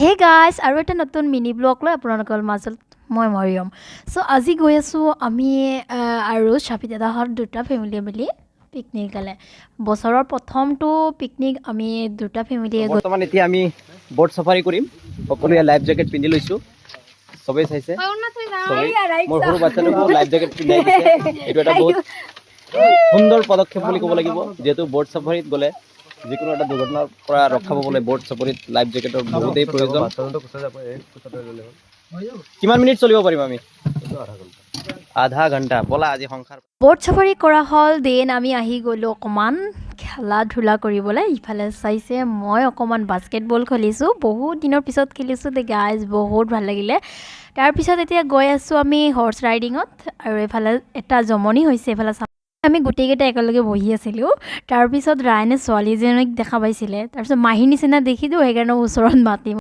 Hey guys, আৰু এটা নতুন মিনি ব্লগ লৈ আপোনালোকৰ মাজত মই মৰিয়ম। সো আজি গৈ আছোঁ আমি আৰু শাফি দাদাহঁত দুটা ফেমিলি মিলি পিকনিক গ'লে। বছৰৰ প্ৰথমটো পিকনিক আমি দুটা ফেমিলি বৰ্তমান এতিয়া আমি বোট সাফাৰী কৰিম। সকলোৱে লাইফ জেকেট পিন্ধি লৈছো। সবেই চাইছে। মোৰ সৰু বাচ্চাটোকো লাইফ জেকেট পিন্ধাই দিছে। এইটো এটা বহুত সুন্দৰ পদক্ষেপ বুলি ক'ব লাগিব, যেহেতু বোট সাফাৰীত গ'লে যিকোনো এটা দুৰ্ঘটনাৰ পৰা ৰক্ষা পাবলৈ বোট সাফাৰীত লাইফ জেকেটৰ বহুতেই প্ৰয়োজন। কিমান মিনিট চলিব পাৰিম আমি? আধা ঘণ্টা। বলা আজি সংসাৰ বোট সাফাৰী কৰা হ'ল। দেন আমি আহি গ'লোঁ অকণমান খেলা ধূলা কৰিবলৈ। ইফালে চাইছে মই অকণমান বাস্কেটবল খেলিছোঁ, বহুত দিনৰ পিছত খেলিছোঁ দে গাইজ, বহুত ভাল লাগিলে। তাৰপিছত এতিয়া গৈ আছোঁ আমি হৰ্চ ৰাইডিঙত, আৰু এইফালে এটা জমনি হৈছে। এইফালে আমি গোটেইকেইটা একেলগে বহি আছিলোঁ। তাৰপিছত ৰায়নে ছোৱালীজনীক দেখা পাইছিলে, তাৰপিছত মাহীৰ নিচিনা দেখিলোঁ, সেইকাৰণে ওচৰত মাতিম